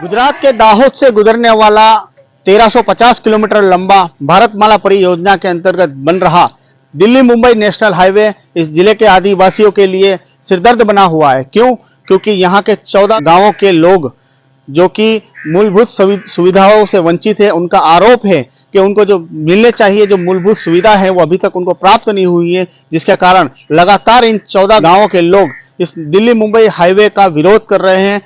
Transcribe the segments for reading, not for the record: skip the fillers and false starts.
गुजरात के दाहोद से गुजरने वाला 1350 किलोमीटर लंबा भारतमाला परियोजना के अंतर्गत बन रहा दिल्ली मुंबई नेशनल हाईवे इस जिले के आदिवासियों के लिए सिरदर्द बना हुआ है। क्यों? क्योंकि यहाँ के 14 गांवों के लोग जो कि मूलभूत सुविधाओं से वंचित है, उनका आरोप है कि उनको जो मिलने चाहिए, जो मूलभूत सुविधा है, वो अभी तक उनको प्राप्त नहीं हुई है, जिसके कारण लगातार इन 14 गांवों के लोग इस दिल्ली मुंबई हाईवे का विरोध कर रहे हैं,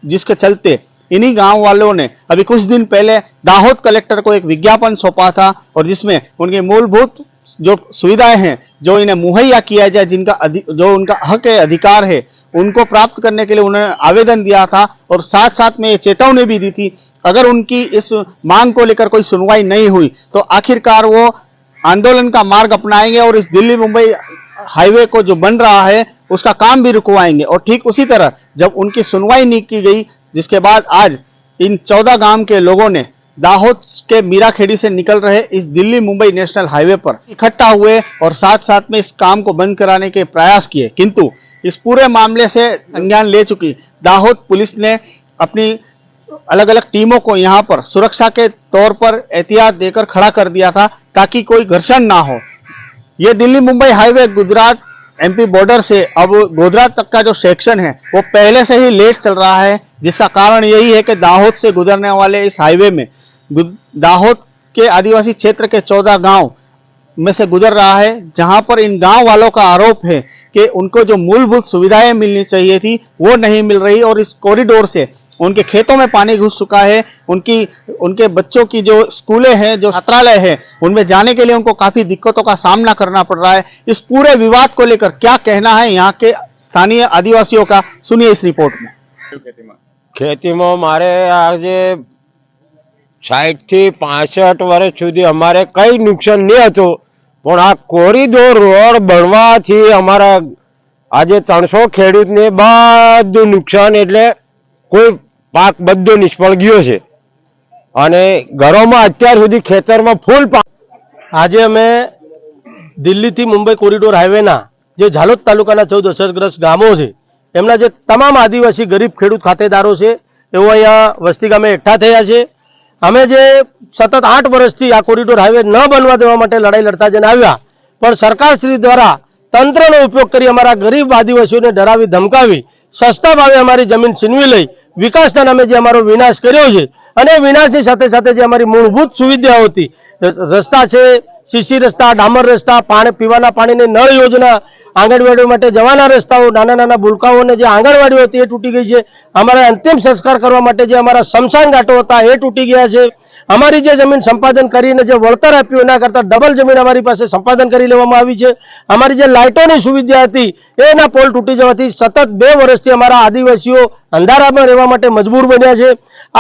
जिसके चलते इन्हीं गांव वालों ने अभी कुछ दिन पहले दाहोद कलेक्टर को एक विज्ञापन सौंपा था और जिसमें उनके मूलभूत जो सुविधाएं हैं, जो इन्हें मुहैया किया जाए, जो उनका हक है, अधिकार है, उनको प्राप्त करने के लिए उन्होंने आवेदन दिया था और साथ साथ में ये चेतावनी भी दी थी, अगर उनकी इस मांग को लेकर कोई सुनवाई नहीं हुई तो आखिरकार वो आंदोलन का मार्ग अपनाएंगे और इस दिल्ली मुंबई हाईवे को जो बन रहा है उसका काम भी रुकवाएंगे। और ठीक उसी तरह जब उनकी सुनवाई नहीं की गई, जिसके बाद आज इन 14 गांव के लोगों ने दाहोद के मीराखेड़ी से निकल रहे इस दिल्ली मुंबई नेशनल हाईवे पर इकट्ठा हुए और साथ साथ में इस काम को बंद कराने के प्रयास किए, किंतु इस पूरे मामले से संज्ञान ले चुकी दाहोद पुलिस ने अपनी अलग अलग टीमों को यहां पर सुरक्षा के तौर पर एहतियात देकर खड़ा कर दिया था ताकि कोई घर्षण ना हो। ये Delhi Mumbai highway Gujarat MP border से अब गोधरा तक का जो सेक्शन है वो पहले से ही लेट चल रहा है, जिसका कारण यही है कि दाहोद से गुजरने वाले इस हाईवे में दाहोद के आदिवासी क्षेत्र के 14 गांव में से गुजर रहा है, जहां पर इन गांव वालों का आरोप है कि उनको जो मूलभूत सुविधाएं मिलनी चाहिए थी वो नहीं मिल रही और इस कॉरिडोर से उनके खेतों में पानी घुस चुका है। उनके बच्चों की जो स्कूलें हैं, जो छात्रालय है, उनमें जाने के लिए उनको काफी दिक्कतों का सामना करना पड़ रहा है। इस पूरे विवाद को लेकर क्या कहना है यहाँ के स्थानीय आदिवासियों का, सुनिए इस रिपोर्ट में। खेती में मारे आज 60 થી 65 વર્ષ સુધી અમારે કઈ નુકસાન નહીં હતું, પણ આ કોરિડોર રોડ બનવાથી અમારા આજે 300 ખેડૂતને બધું નુકસાન, એટલે કોઈ પાક બધો નિષ્ફળ ગયો છે અને ઘરોમાં અત્યાર સુધી ખેતરમાં ફૂલ પાક। આજે અમે દિલ્હીથી મુંબઈ કોરિડોર હાઈવેના જે ઝાલોદ તાલુકાના 14 અસરગ્રસ્ત ગામો છે એમના જે તમામ આદિવાસી ગરીબ ખેડૂત ખાતેદારો છે એઓ અહીંયા વસ્તી ગામે એકઠા થયા છે। અમે જે સતત 8 વર્ષથી આ કોરિડોર હાઈવે ન બનવા દેવા માટે લડાઈ લડતા જઈને આવ્યા, પણ સરકારશ્રી દ્વારા તંત્રનો ઉપયોગ કરી અમારા ગરીબ આદિવાસીઓને ડરાવી ધમકાવી સસ્તા ભાવે અમારી જમીન છીનવી લઈ વિકાસના નામે જે અમારો વિનાશ કર્યો છે અને વિનાશની સાથે સાથે જે અમારી મૂળભૂત સુવિધાઓ હતી, રસ્તા છે, સીસી રસ્તા, ડામર રસ્તા, પાણી પીવાના પાણીની નળ યોજના, આંગણવાડીઓ માટે જવાના રસ્તાઓ, નાના નાના ભૂલકાઓને જે આંગણવાડીઓ હતી એ તૂટી ગઈ છે। અમારા અંતિમ સંસ્કાર કરવા માટે જે અમારા સ્મશાન ઘાટો હતા એ તૂટી ગયા છે। અમારી જે જમીન સંપાદન કરીને જે વળતર આપ્યું એના કરતાં ડબલ જમીન અમારી પાસે સંપાદન કરી લેવામાં આવી છે। અમારી જે લાઇટોની સુવિધા હતી એના પોલ તૂટી જવાથી સતત 2 વર્ષથી અમારા આદિવાસીઓ અંધારામાં રહેવા માટે મજબૂર બન્યા છે।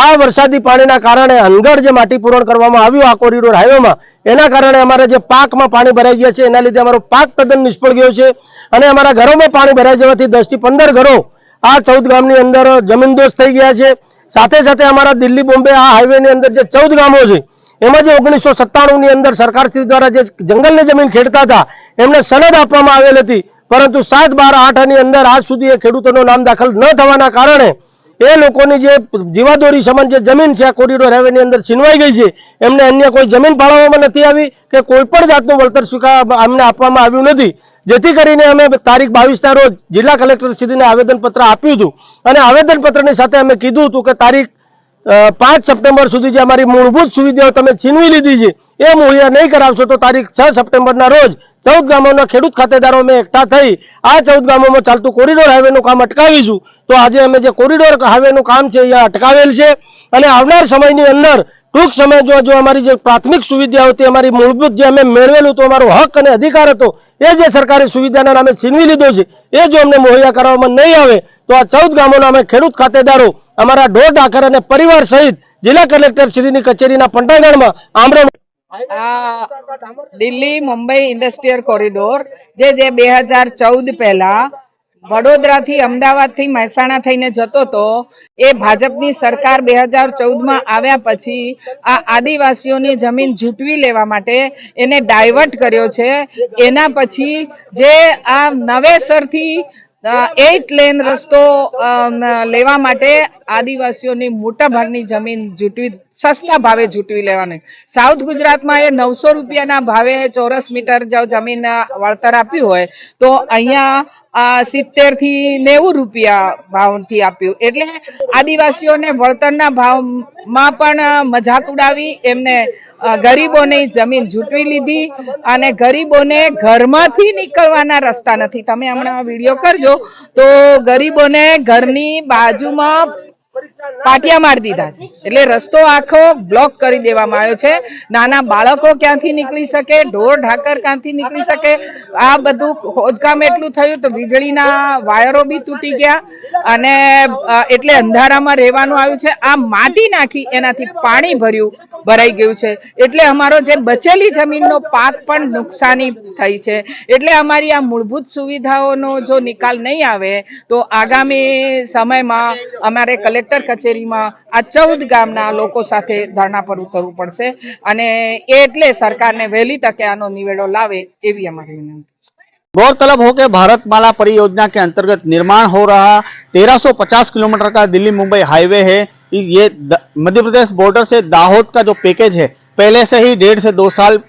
આ વરસાદી પાણીના કારણે અંગર જે માટી પૂરણ કરવામાં આવ્યું આ કોરિડોર હાઈવેમાં, એના કારણે અમારા જે પાકમાં પાણી ભરાઈ ગયા છે એના લીધે અમારો પાક તદ્દન નિષ્ફળ ગયો છે અને અમારા ઘરોમાં પાણી ભરાઈ જવાથી 10 થી 15 ઘરો આ 14 ગામની અંદર જમીનદોસ્ત થઈ ગયા છે। સાથે સાથે અમારા દિલ્હી બોમ્બે આ હાઈવેની અંદર જે 14 ગામો છે એમાં જે 1997 ની અંદર સરકારશ્રી દ્વારા જે જંગલની જમીન ખેડતા હતા એમને સનદ આપવામાં આવેલ હતી, પરંતુ 7, 12, 8 ની અંદર આજ સુધી એ ખેડૂતોનું નામ દાખલ ન થવાના કારણે એ લોકોની જે જીવાદોરી સમાન જે જમીન છે આ કોરિડોર હાઈવેની અંદર છીનવાઈ ગઈ છે। એમને અન્ય કોઈ જમીન ફાળવવામાં નથી આવી કે કોઈ પણ જાતનું વળતર અમને આપવામાં આવ્યું નથી, જેથી કરીને અમે તારીખ 22ના રોજ જિલ્લા કલેક્ટરશ્રીને આવેદનપત્ર આપ્યું હતું અને આવેદનપત્રની સાથે અમે કીધું હતું કે તારીખ 5 સપ્ટેમ્બર સુધી જે અમારી મૂળભૂત સુવિધાઓ તમે છીનવી લીધી છે એ મુહૈયા નહીં કરાવશો તો તારીખ 6 સપ્ટેમ્બરના રોજ 14 ગામોના ખેડૂત ખાતેદારો અમે એકઠા થઈ આ 14 ગામોમાં ચાલતું કોરિડોર હાઈવેનું કામ અટકાવીશું। તો આજે અમે જે કોરિડોર હાઈવેનું કામ છે એ અટકાવેલ છે અને આવનાર સમયની અંદર ટૂંક સમય જો અમારી જે પ્રાથમિક સુવિધાઓ હતી, અમારી મૂળભૂત જે અમે મેળવેલું તો અમારો હક અને અધિકાર હતો એ જે સરકારી સુવિધાના નામે છીનવી લીધો છે એ જો અમને મુહૈયા કરવામાં નહીં આવે તો આ 14 ગામોના અમે ખેડૂત ખાતેદારો અમારા ઢોર ઢાંખર અને પરિવાર સહિત જિલ્લા કલેક્ટરશ્રીની કચેરીના પંટાગણમાં આમરણ। દિલ્હી મુંબઈ ઇન્ડસ્ટ્રીયલ કોરિડોર જે 2014 પહેલા વડોદરાથી અમદાવાદથી મહેસાણા થઈને જતો હતો, એ ભાજપની સરકાર 2014માં આવ્યા પછી આ આદિવાસીઓની જમીન ઝૂંટવી લેવા માટે એને ડાયવર્ટ કર્યો છે। એના પછી જે આ નવેસરથી 8 લેન રસ્તો લેવા માટે આદિવાસીઓની મોટા ભાગની જમીન જૂટવી સસ્તા ભાવે જૂટવી લેવાની. સાઉથ ગુજરાતમાં એ 900 રૂપિયાના ભાવે ચોરસ મીટર જો જમીન વળતર આપ્યું હોય તો અહીંયા 70 થી 90 રૂપિયા ભાવથી આપ્યું. એટલે આદિવાસીઓને વળતરના ભાવમાં પણ મજાક ઉડાવી, એમને ગરીબોની જમીન જૂટવી લીધી અને ગરીબોને ઘરમાંથી નીકળવાના રસ્તા નથી. તમે હમણાં વિડીયો કરજો તો ગરીબોને ઘરની બાજુમાં પાટિયા મારી દીધા છે, એટલે રસ્તો આખો બ્લોક કરી દેવામાં આવ્યો છે. નાના બાળકો ક્યાંથી નીકળી શકે, ઢોર ઢાકર ક્યાંથી નીકળી શકે. આ બધું ખોદકામ એટલું થયું તો વીજળીના વાયરો બી તૂટી ગયા અને એટલે અંધારામાં રહેવાનું આવ્યું છે. આ માટી નાખી એનાથી પાણી ભરાઈ ગયું છે, એટલે અમારો જે બચેલી જમીનનો પાક પણ નુકસાની થઈ છે. એટલે અમારી આ મૂળભૂત સુવિધાઓનો જો નિકાલ નહીં આવે તો આગામી સમયમાં અમારે કલેક્ટર કચેરીમાં આ 14 ગામના લોકો સાથે ધરણા પર ઉતરવું પડશે અને એટલે સરકારને વહેલી તકે આનો નિવેડો लावे एवी हमारी विनती। गौरतलब हो कि भारतमाला परियोजना के अंतर्गत निर्माण हो रहा 1350 किलोमीटर का दिल्ली मुंबई हाईवे है। ये मध्य प्रदेश बॉर्डर से दाहोद का जो पैकेज है पहले से ही 1.5 से 2 साल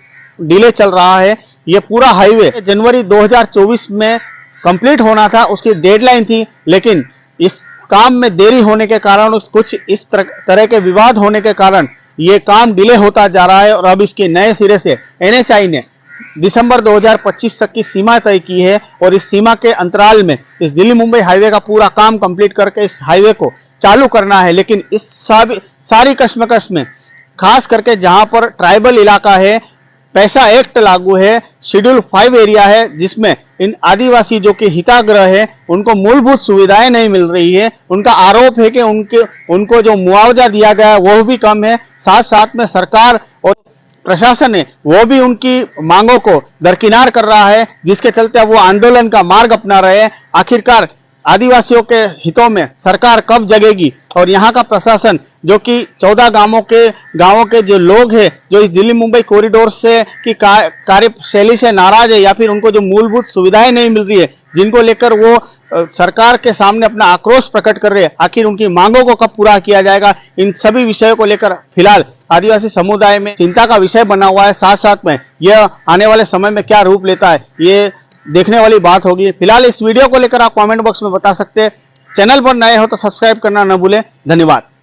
डिले चल रहा है। ये पूरा हाईवे जनवरी 2024 में कंप्लीट होना था, उसकी डेडलाइन थी, लेकिन इस काम में देरी होने के कारण कुछ इस तरह के विवाद होने के कारण ये काम डिले होता जा रहा है और अब इसके नए सिरे से NHAI ने दिसंबर 2025 तक की सीमा तय की है और इस सीमा के अंतराल में इस दिल्ली मुंबई हाईवे का पूरा काम कंप्लीट करके इस हाईवे को चालू करना है। लेकिन इस सारी कश्मकश में खास करके जहां पर ट्राइबल इलाका है, पैसा एक्ट लागू है, शेड्यूल 5 एरिया है, जिसमें इन आदिवासी जो कि हिताग्रह है उनको मूलभूत सुविधाएं नहीं मिल रही है। उनका आरोप है कि उनको जो मुआवजा दिया गया है वो भी कम है, साथ साथ में सरकार और प्रशासन है वो भी उनकी मांगों को दरकिनार कर रहा है, जिसके चलते वो आंदोलन का मार्ग अपना रहे हैं। आखिरकार आदिवासियों के हितों में सरकार कब जगेगी और यहाँ का प्रशासन जो कि 14 गांवों के जो लोग हैं जो इस दिल्ली मुंबई कॉरिडोर से की कार्यशैली से नाराज है या फिर उनको जो मूलभूत सुविधाएं नहीं मिल रही है, जिनको लेकर वो सरकार के सामने अपना आक्रोश प्रकट कर रहे हैं, आखिर उनकी मांगों को कब पूरा किया जाएगा, इन सभी विषयों को लेकर फिलहाल आदिवासी समुदाय में चिंता का विषय बना हुआ है। साथ साथ में यह आने वाले समय में क्या रूप लेता है ये देखने वाली बात होगी। फिलहाल इस वीडियो को लेकर आप कमेंट बॉक्स में बता सकते हैं। चैनल पर नए हो तो सब्सक्राइब करना न भूलें। धन्यवाद।